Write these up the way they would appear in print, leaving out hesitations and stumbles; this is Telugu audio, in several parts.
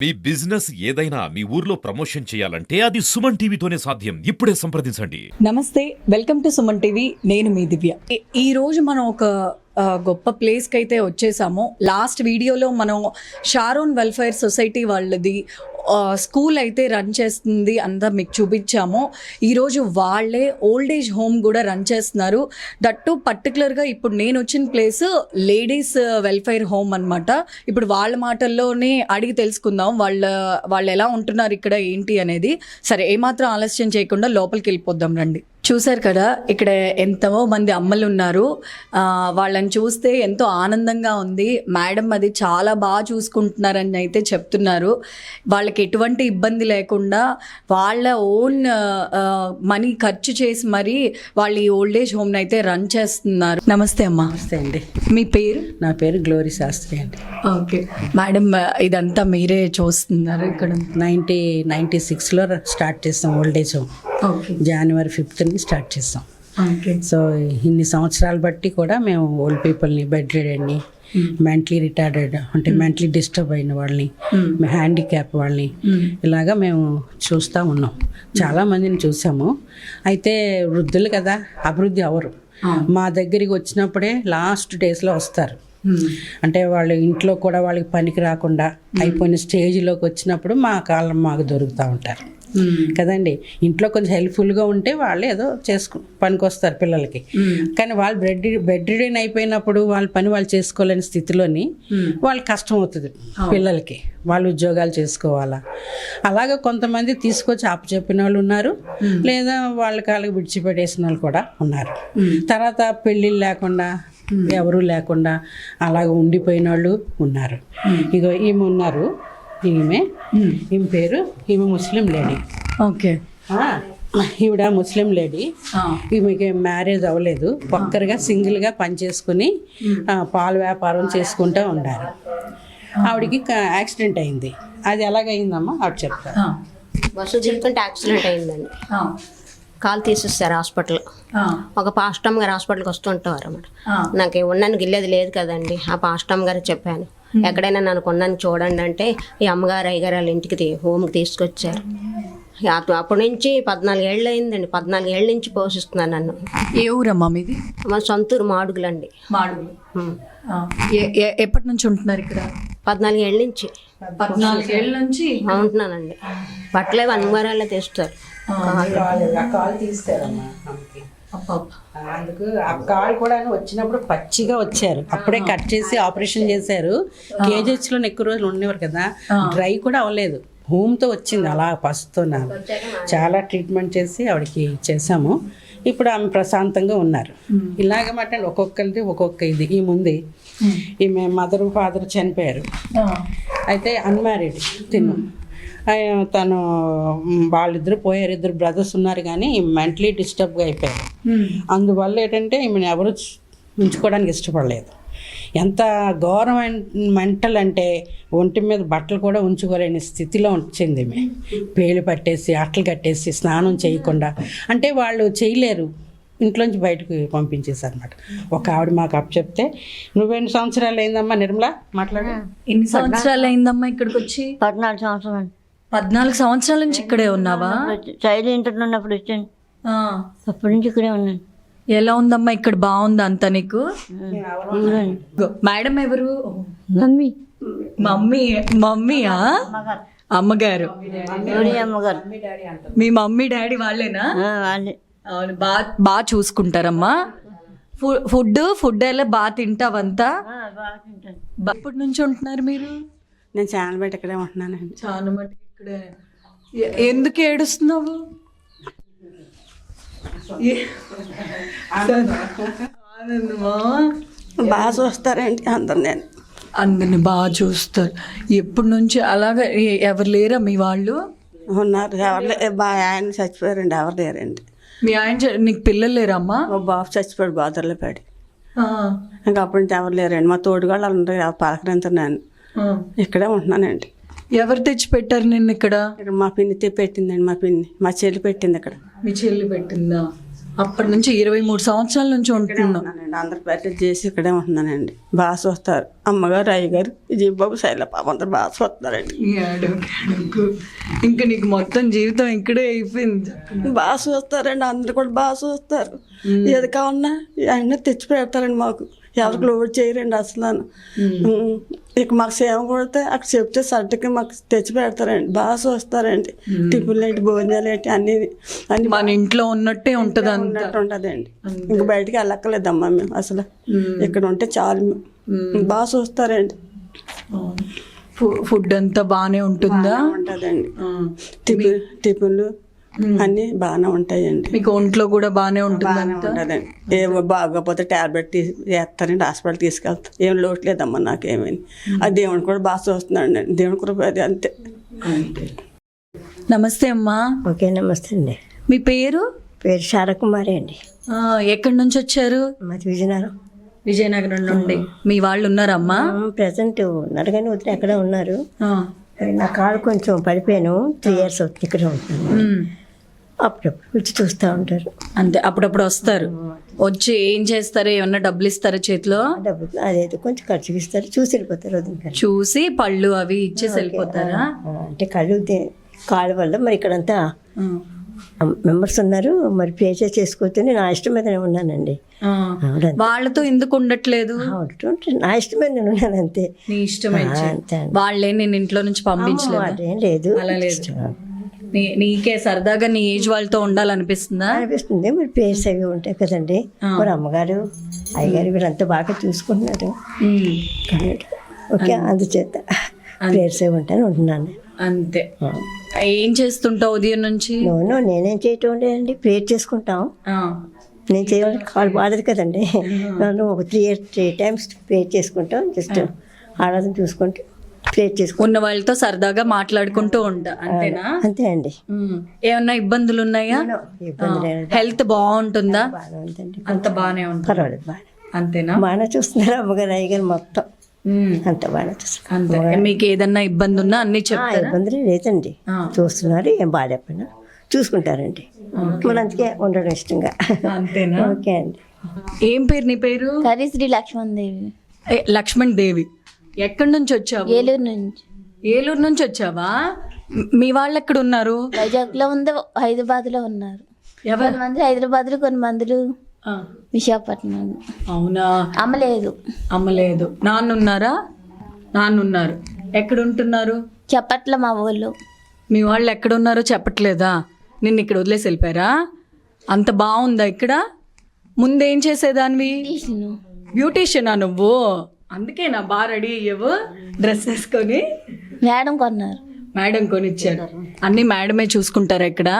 మీ బిజినెస్ ఏదైనా మీ ఊర్లో ప్రమోషన్ చేయాలంటే అది సుమన్ టీవీతోనే సాధ్యం. ఇప్పుడే సంప్రదించండి. నమస్తే, వెల్కమ్ టు సుమన్ టీవీ. నేను మీ దివ్య. ఈ రోజు మనం ఒక గొప్ప ప్లేస్కి అయితే వచ్చేసాము. లాస్ట్ వీడియోలో మనం షారోన్ వెల్ఫేర్ సొసైటీ వాళ్ళది స్కూల్ అయితే రన్ చేస్తుంది అంతా మీకు చూపించాము. ఈరోజు వాళ్ళే ఓల్డ్ ఏజ్ హోమ్ కూడా రన్ చేస్తున్నారు. దట్టు పర్టికులర్గా ఇప్పుడు నేను వచ్చిన ప్లేస్ లేడీస్ వెల్ఫేర్ హోమ్ అన్నమాట. ఇప్పుడు వాళ్ళ మాటల్లోనే అడిగి తెలుసుకుందాం వాళ్ళు ఎలా ఉంటున్నారు ఇక్కడ ఏంటి అనేది. సరే, ఏమాత్రం ఆలస్యం చేయకుండా లోపలికి వెళ్ళిపోద్దాం రండి. చూశారు కదా, ఇక్కడ ఎంతో మంది అమ్మలు ఉన్నారు. వాళ్ళని చూస్తే ఎంతో ఆనందంగా ఉంది. మేడం అది చాలా బాగా చూసుకుంటున్నారని అయితే చెప్తున్నారు. వాళ్ళకి ఎటువంటి ఇబ్బంది లేకుండా వాళ్ళ ఓన్ మనీ ఖర్చు చేసి మరీ వాళ్ళు ఈ ఓల్డ్ ఏజ్ హోమ్ని అయితే రన్ చేస్తున్నారు. నమస్తే అమ్మా. నమస్తే అండి. మీ పేరు? నా పేరు గ్లోరీ శాస్త్రి అండి. ఓకే మేడం, ఇదంతా మీరే చూస్తున్నారు ఇక్కడ? 1996లో స్టార్ట్ చేస్తాం ఓల్డ్ ఏజ్ హోమ్. ఓకే, జనవరి 5th స్టార్ట్ చేస్తాం. ఓకే. సో ఇన్ని సంవత్సరాలు బట్టి కూడా మేము ఓల్డ్ పీపుల్ని, బెడ్ రిడెడ్ని, మెంటలీ రిటార్డెడ్ అంటే మెంటలీ డిస్టర్బ్ అయిన వాళ్ళని, హ్యాండిక్యాప్ వాళ్ళని ఇలాగా మేము చూస్తూ ఉన్నాం. చాలామందిని చూసాము. అయితే వృద్ధులు కదా, అభివృద్ధి అవరు. మా దగ్గరికి వచ్చినప్పుడే లాస్ట్ డేస్లో వస్తారు. అంటే వాళ్ళు ఇంట్లో కూడా వాళ్ళకి పనికి రాకుండా అయిపోయిన స్టేజ్లోకి వచ్చినప్పుడు మా కాలం మాకు దొరుకుతూ ఉంటారు కదండి. ఇంట్లో కొంచెం హెల్ప్ఫుల్గా ఉంటే వాళ్ళు ఏదో పనికి వస్తారు పిల్లలకి. కానీ వాళ్ళు బెడ్ రిడెన్ అయిపోయినప్పుడు వాళ్ళ పని వాళ్ళు చేసుకోలేని స్థితిలోని వాళ్ళకి కష్టం అవుతుంది. పిల్లలకి వాళ్ళు ఉద్యోగాలు చేసుకోవాలా. అలాగే కొంతమంది తీసుకొచ్చి అప్పచెప్పిన వాళ్ళు ఉన్నారు, లేదా వాళ్ళ కాళ్ళకి విడిచిపెట్టేసిన వాళ్ళు కూడా ఉన్నారు. తర్వాత పెళ్ళిళ్ళు లేకుండా ఎవరు లేకుండా అలాగ ఉండిపోయిన వాళ్ళు ఉన్నారు. ఇగో ఈమె ఉన్నారు, ఈమె పేరు, ఈమె ముస్లిం లేడీ. ఓకే, ఈవిడ ముస్లిం లేడీ. ఈమెకి మ్యారేజ్ అవ్వలేదు. ఒక్కరిగా సింగిల్గా పనిచేసుకుని పాల వ్యాపారం చేసుకుంటూ ఉన్నారు. ఆవిడకి యాక్సిడెంట్ అయింది. అది ఎలాగైందమ్మా ఆవిడ చెప్తారు. బస్సు తిరుగుతుంటే యాక్సిడెంట్ అయిందండి. కాలు తీసేస్తారు హాస్పిటల్. ఒక పాస్టమ్ గారు హాస్పిటల్కి వస్తుంటారు అన్నమాట. నాకు ఉండడానికి వెళ్ళేది లేదు కదండి. ఆ పాస్టమ్ గారు చెప్పాను, ఎక్కడైనా నన్ను కొన్నాను చూడండి అంటే ఈ అమ్మగారు అయ్యగారు వాళ్ళ ఇంటికి హోమ్కి తీసుకొచ్చారు. అప్పటి నుంచి 14 ఏళ్ళు అయిందండి. 14 ఏళ్ళ నుంచి పోషిస్తున్నాను నన్ను. ఏ ఊరమ్మా మీది? మన సొంతూరు మాడుగులండి. మాడుగులు. ఎప్పటి నుంచి ఉంటున్నారు ఇక్కడ? 14 ఏళ్ళ నుంచి. 14 ఏళ్ళ నుంచి ఉంటున్నానండి. బట్టలే అమ్మగారు తెస్తారు. కాలు తీస్తారమ్మా. అందుకు ఆ కాలు కూడా వచ్చినప్పుడు పచ్చిగా వచ్చారు. అప్పుడే కట్ చేసి ఆపరేషన్ చేశారు. కేజెస్లో ఎక్కువ రోజులు ఉండేవారు కదా, డ్రై కూడా అవ్వలేదు. హోమ్తో వచ్చింది అలా పసుతో. చాలా ట్రీట్మెంట్ చేసి ఆవిడకి చేసాము. ఇప్పుడు ఆమె ప్రశాంతంగా ఉన్నారు. ఇలాగమాట ఒక్కొక్కరిది ఒక్కొక్క ఇది. ఈ ముందు ఈమె మదర్ ఫాదర్ చనిపోయారు. అయితే అన్మ్యారీడ్ తను వాళ్ళిద్దరు పోయారు. 2 బ్రదర్స్ ఉన్నారు, కానీ మెంటలీ డిస్టర్బ్గా అయిపోయారు. అందువల్ల ఏంటంటే ఈమెను ఎవరు ఉంచుకోవడానికి ఇష్టపడలేదు. ఎంత గవర్నమెంటల్ అంటే ఒంటి మీద బట్టలు కూడా ఉంచుకోలేని స్థితిలో వచ్చింది. ఈమె పేలు పట్టేసి అట్టలు కట్టేసి స్నానం చేయకుండా, అంటే వాళ్ళు చేయలేరు, ఇంట్లోంచి బయటకు పంపించేసారు అనమాట. ఒక ఆవిడ మాకు చెప్తే, నువ్వెన్ని సంవత్సరాలు అయిందమ్మా నిర్మలా మాట్లాడు? ఎన్ని సంవత్సరాలు అయిందమ్మా ఇక్కడికి వచ్చి? 14 సంవత్సరాలు. 14 సంవత్సరాల నుంచి ఇక్కడే ఉన్నావా? చైల్డ్ ఇంటర్ ఉన్నప్పుడు వచ్చాను. అప్పటి నుంచి ఇక్కడే ఉన్నాను. ఎలా ఉందమ్మా ఇక్కడ? బాగుందా అంతా నీకు? మేడం ఎవరు? మమ్మీ. మమ్మీయా? అమ్మగారు. అమ్మగారు. మీ మమ్మీ డాడీ వాళ్ళేనా? వాళ్ళే. అవును, బాగా చూసుకుంటారమ్మా. ఫుడ్ ఎలా బాగా తింటావంతా? ఎప్పటి నుంచి ఉంటున్నారు మీరు? నేను చాలా బయట ఇక్కడే ఉంటున్నానండి. చాలా మటుకు ఇక్కడే. ఎందుకు ఏడుస్తున్నావు? ఆనందమా? బాగా చూస్తారండి అందరు. నేను అందరిని బాగా చూస్తారు. ఎప్పటి నుంచి అలాగే? ఎవరు లేరా మీ వాళ్ళు? ఉన్నారు. ఆయన చచ్చిపోయారండి, ఎవరు లేరండి. మీ ఆయన నీకు పిల్లలు లేరమ్మా? మా బాబు చచ్చిపోయాడు గోదావరిలో పడి. ఇంకా అప్పటి నుంచి ఎవరు లేరండి. మా తోడుగాళ్ళు అందరూ పలకరించున్నాను. ఇక్కడే ఉంటున్నానండి. ఎవరు తెచ్చి పెట్టారు నిన్ను ఇక్కడ? ఇక్కడ మా పిన్ని పెట్టిందండి. మా చెల్లి పెట్టింది ఇక్కడ. మీ చెల్లి పెట్టిందా? అప్పటి నుంచి 23 సంవత్సరాల నుంచి ఉంటున్నాం. ఉన్నానండి, ఆంధ్రప్రదేశ్ చేసి ఇక్కడే ఉంటున్నానండి. బాగా చూస్తారు అమ్మగారు, అయ్యగారు, విజయబాబు, శైలపాప అందరు బాగా చూస్తారండి. ఇంకా నీకు మొత్తం జీవితం ఇక్కడే అయిపోయింది. బాగా చూస్తారండి, అందరు కూడా బాగా చూస్తారు. ఏది కావాలన్నా ఆయన తెచ్చి పెడతారండి మాకు. ఎవరికి లోడ్ చేయరండి అసలు. ఇక మాకు సేవ కొడితే అక్కడ చెప్తే సర్టికి మాకు తెచ్చి పెడతారండి. బాగా చూస్తారండి. టిఫిన్లు ఏంటి, భోజనాలు ఏంటి, అన్ని మన ఇంట్లో ఉన్నట్టే ఉంటుంది. ఉన్నట్టు ఉంటుందండి. ఇంక బయటికి వెళ్ళక్కర్లేదమ్మా మేము అసలు. ఇక్కడ ఉంటే చాలు. బాగా చూస్తారండి. ఫుడ్ అంతా బాగానే ఉంటుందా? ఉంటుందండి. టిఫిన్లు అన్నీ బాగానే ఉంటాయండి. మీకు ఒంట్లో కూడా బాగానే ఉంటుంది. ఉంటుందండి. ఏమో బాగోపోతే ట్యాబ్లెట్ వేస్తారండి, హాస్పిటల్ తీసుకెళ్తాం. ఏం లోటు లేదమ్మా నాకేమని. ఆ దేవుని కూడా బాగా చూస్తున్నాడు అండి. దేవుని కృప అది అంతే. నమస్తే అమ్మా. ఓకే, నమస్తే అండి. మీ పేరు? పేరు శారకుమారి అండి. ఎక్కడి నుంచి వచ్చారు? మాది విజయనగరం. విజయనగరం నుండి. మీ వాళ్ళు ఉన్నారమ్మా? ప్రజెంట్ ఉన్నారు కానీ వదిలి ఎక్కడ ఉన్నారు. నా కాలు కొంచెం పడిపోయాను. 3 years అవుతుంది ఇక్కడ ఉంటున్నాను. అప్పుడప్పుడు వచ్చి చూస్తూ ఉంటారు. అంతే, అప్పుడప్పుడు వస్తారు. వచ్చి ఏం చేస్తారు? ఏమన్నా డబ్బులు ఇస్తారా చేతిలో? డబ్బులు అదేదో కొంచెం ఖర్చుకి ఇస్తారు, చూసి వెళ్ళిపోతారు. వదిలి చూసి పళ్ళు అవి ఇచ్చేసి వెళ్ళిపోతారా? అంటే కాలు వల్ల మరి ఇక్కడంతా మెంబర్స్ ఉన్నారు. మరి పే చేసుకోవచ్చు. నా ఇష్టం మీద నేను ఉన్నానండి. వాళ్ళతో ఎందుకు ఉండట్లేదు? నా ఇష్టం మీద నేను ఉన్నాను అంతే. నీ ఇష్టమే. వాళ్ళే నేను ఇంట్లో నుంచి పంపించలేదు. ఏం లేదు, అలా లేదు. నీకే సరదాగా నీ ఏజ్ వాళ్ళతో ఉండాలనిపిస్తుందా? అనిపిస్తుంది. మరి పేర్స్ అవి ఉంటాయి కదండి. మరి అమ్మగారు, అయ్యగారు వీళ్ళంతా బాగా చూసుకుంటున్నారు. ఓకే, అందుచేత పేర్స్ అవి ఉంటాయని ఉంటున్నాను అంతే. ఏం చేస్తుంటావు ఉదయం నుంచి? నేనేం చేయటం లేదండి, ప్రేయర్ చేసుకుంటాం. నేను చేయాలి, కాలు బాధదు కదండి. నన్ను ఒక 3 times ప్రేయర్ చేసుకుంటాం. జస్ట్ ఆరాధన చూసుకుంటూ ప్రేయర్ చేసుకుంటాం. ఉన్న వాళ్ళతో సరదాగా మాట్లాడుకుంటూ ఉంటా, అంతేనా? అంతే అండి. ఏమన్నా ఇబ్బందులు ఉన్నాయా? హెల్త్ బాగుంటుందా? బాగుందండి, అంత బాగానే ఉంటుంది. పర్వాలేదు, బాగా. అంతేనా? బాగానే చూస్తున్నారు అమ్మగారు, అయ్యగారు మొత్తం అంత బాగా చూస్తున్నారు. మీకు ఏదన్నా ఇబ్బంది ఉన్నా అన్ని చెప్తారా? ఇబ్బంది లేదండి, చూస్తున్నారు. ఏం బాగాలేకపోయినా చూసుకుంటారండి. మన అందుకే ఉండడం ఇష్టంగా. అంతేనా? ఓకే అండి. ఏం పేరు నీ పేరు? కరిశ్రీ లక్ష్మణ్ దేవి. లక్ష్మణ్ దేవి. ఎక్కడి నుంచి వచ్చావు? ఏలూరు నుంచి. ఏలూరు నుంచి వచ్చావా? మీ వాళ్ళు ఎక్కడ ఉన్నారు? వైజాగ్ లో ఉంది, హైదరాబాద్ లో ఉన్నారు. కొంతమంది హైదరాబాద్ లో, కొంతమంది విశాఖపట్నం. అవునా? అమ్మలేదు. నాన్నున్నారా? నాన్నున్నారు. ఎక్కడ ఉంటున్నారు? చెప్పట్ల మా ఊళ్ళో. మీ వాళ్ళు ఎక్కడున్నారో చెప్పట్లేదా? నిన్ను ఇక్కడ వదిలేసి వెళ్ళిపోయారా? అంత బాగుందా ఇక్కడ? ముందేం చేసేదానివి? బ్యూటీషియనా నువ్వు? అందుకేనా బాగా రెడీ అయ్యావు డ్రెస్ వేసుకొని? మేడం కొనిచ్చారు. అన్నీ మేడమే చూసుకుంటారా ఇక్కడ?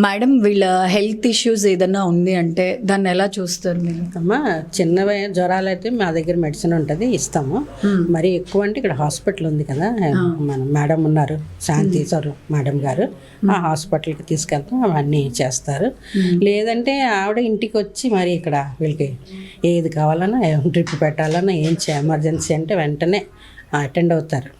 మేడం, వీళ్ళ హెల్త్ ఇష్యూస్ ఏదన్నా ఉంది అంటే దాన్ని ఎలా చూస్తారు మీరు? అమ్మ, చిన్న జ్వరాలు అయితే మా దగ్గర మెడిసిన్ ఉంటుంది, ఇస్తాము. మరి ఎక్కువ అంటే ఇక్కడ హాస్పిటల్ ఉంది కదా, మన మేడం ఉన్నారు, శాంతి సార్ మేడం గారు. ఆ హాస్పిటల్కి తీసుకెళ్తాం, అవన్నీ చేస్తారు. లేదంటే ఆవిడ ఇంటికి వచ్చి మరి ఇక్కడ వీళ్ళకి ఏది కావాలన్నా, డ్రిప్ పెట్టాలన్నా, ఏం ఎమర్జెన్సీ అంటే వెంటనే అటెండ్ అవుతారు.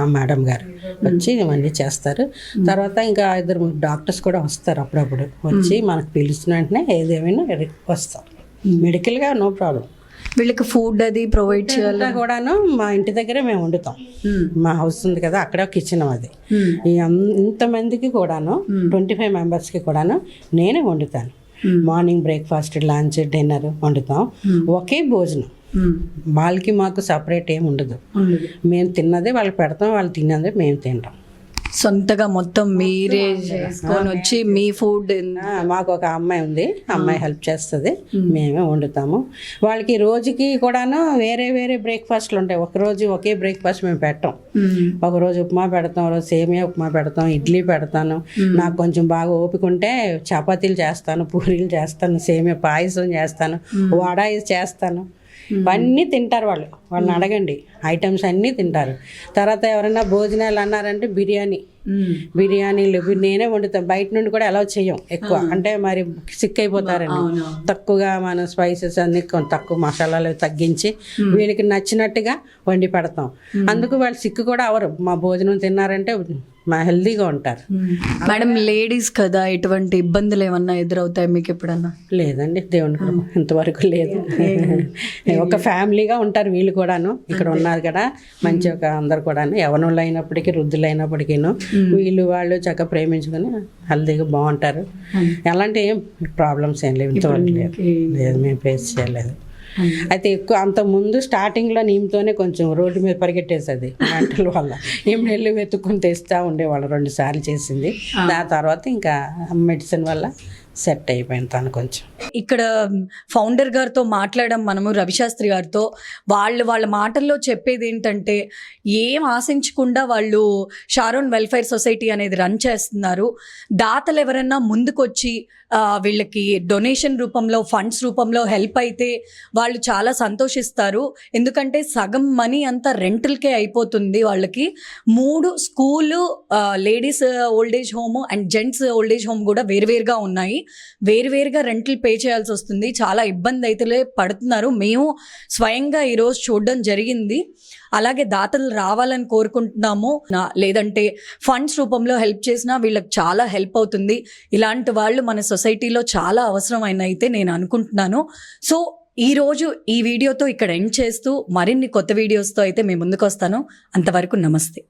ఆ మేడం గారు వచ్చి ఇవన్నీ చేస్తారు. తర్వాత ఇంకా 2 డాక్టర్స్ కూడా వస్తారు అప్పుడప్పుడు. వచ్చి మనకు పిలిచిన వెంటనే ఏదేమైనా వస్తారు. మెడికల్గా నో ప్రాబ్లం. వీళ్ళకి ఫుడ్ అది ప్రొవైడ్ చేయాలి కూడాను. మా ఇంటి దగ్గరే మేము వండుతాం. మా హౌస్ ఉంది కదా, అక్కడ కిచెన్ అది. ఇంతమందికి కూడాను 25 మెంబర్స్కి కూడాను నేనే వండుతాను. మార్నింగ్ బ్రేక్ఫాస్ట్, లంచ్, డిన్నర్ వండుతాం. ఒకే భోజనం. వాళ్ళకి మాకు సపరేట్ ఏమి ఉండదు. మేము తిన్నదే వాళ్ళకి పెడతాం, వాళ్ళు తిన్నదే మేము తింటాం. సొంతగా మొత్తం మీరే చేసుకొని వచ్చి మీ ఫుడ్. మాకు ఒక అమ్మాయి ఉంది, అమ్మాయి హెల్ప్ చేస్తుంది, మేమే వండుతాము. వాళ్ళకి రోజుకి కూడాను వేరే వేరే బ్రేక్ఫాస్ట్లు ఉంటాయి. ఒకరోజు ఒకే బ్రేక్ఫాస్ట్ మేము పెట్టాం. ఒకరోజు ఉప్మా పెడతాం, ఒకరోజు సేమియా ఉప్మా పెడతాం, ఇడ్లీ పెడతాను. నాకు కొంచెం బాగా ఓపిక ఉంటే చపాతీలు చేస్తాను, పూరీలు చేస్తాను, సేమియా పాయసం చేస్తాను, వడ చేస్తాను. అన్నీ తింటారు వాళ్ళు. వాళ్ళని అడగండి, ఐటమ్స్ అన్నీ తింటారు. తర్వాత ఎవరైనా భోజనాలు అన్నారంటే బిర్యానీలు నేనే వండుతాం. బయట నుండి కూడా అలౌ చేయం ఎక్కువ, అంటే మరి సిక్ అయిపోతారండి. తక్కువగా మనం స్పైసెస్ అన్ని తక్కువ, మసాలాలు తగ్గించి వీళ్ళకి నచ్చినట్టుగా వండి పెడతాం. అందుకు వాళ్ళు సిక్ కూడా అవరు. మా భోజనం తిన్నారంటే హెల్దీగా ఉంటారు. మేడం లేడీస్ కదా, ఎటువంటి ఇబ్బందులు ఏమన్నా ఎదురవుతాయి మీకు ఎప్పుడన్నా? లేదండి, దేవుని కృప ఇంతవరకు లేదు. ఒక ఫ్యామిలీగా ఉంటారు వీళ్ళు కూడాను. ఇక్కడ ఉన్నారు కదా మంచి ఒక అందరు కూడాను యవనులు అయినప్పటికీ వృద్ధులు అయినప్పటికీ వీళ్ళు వాళ్ళు చక్కగా ప్రేమించుకొని హెల్దీగా బాగుంటారు. ఎలాంటి ఏం ప్రాబ్లమ్స్ ఏం లేవు ఇంతవరకు. లేదు, మేము ఫేస్ చేయలేదు. అయితే ఎక్కువ అంత ముందు స్టార్టింగ్లో ఈమెతోనే కొంచెం రోడ్డు మీద పరిగెట్టేసేది మెంటల్ వల్ల. ఈమె వెళ్ళి వెతుక్కుని తెస్తూ ఉండేవాళ్ళు, 2 సార్లు చేసింది. దాని తర్వాత ఇంకా మెడిసిన్ వల్ల సెట్ అయిపోయింది తను కొంచెం. ఇక్కడ ఫౌండర్ గారితో మాట్లాడడం మనము, రవిశాస్త్రి గారితో. వాళ్ళ మాటల్లో చెప్పేది ఏంటంటే ఏం ఆశించకుండా వాళ్ళు షారోన్ వెల్ఫేర్ సొసైటీ అనేది రన్ చేస్తున్నారు. దాతలు ఎవరన్నా ముందుకొచ్చి వీళ్ళకి డొనేషన్ రూపంలో, ఫండ్స్ రూపంలో హెల్ప్ అయితే వాళ్ళు చాలా సంతోషిస్తారు. ఎందుకంటే సగం మనీ అంతా రెంటల్కే అయిపోతుంది వాళ్ళకి. 3 school, ladies old age home and gents old age home కూడా వేరువేరుగా ఉన్నాయి. వేరువేరుగా రెంట్లు పే చేయాల్సి వస్తుంది. చాలా ఇబ్బంది అయితే పడుతున్నారు. మేము స్వయంగా ఈరోజు చూడడం జరిగింది. అలాగే దాతలు రావాలని కోరుకుంటున్నాము. లేదంటే ఫండ్స్ రూపంలో హెల్ప్ చేసినా వీళ్ళకి చాలా హెల్ప్ అవుతుంది. ఇలాంటి వాళ్ళు మన సొసైటీలో చాలా అవసరమైన అయితే నేను అనుకుంటున్నాను. సో ఈరోజు ఈ వీడియోతో ఇక్కడ ఎండ్ చేస్తూ మరిన్ని కొత్త వీడియోస్తో అయితే మేము ముందుకు వస్తాను. అంతవరకు నమస్తే.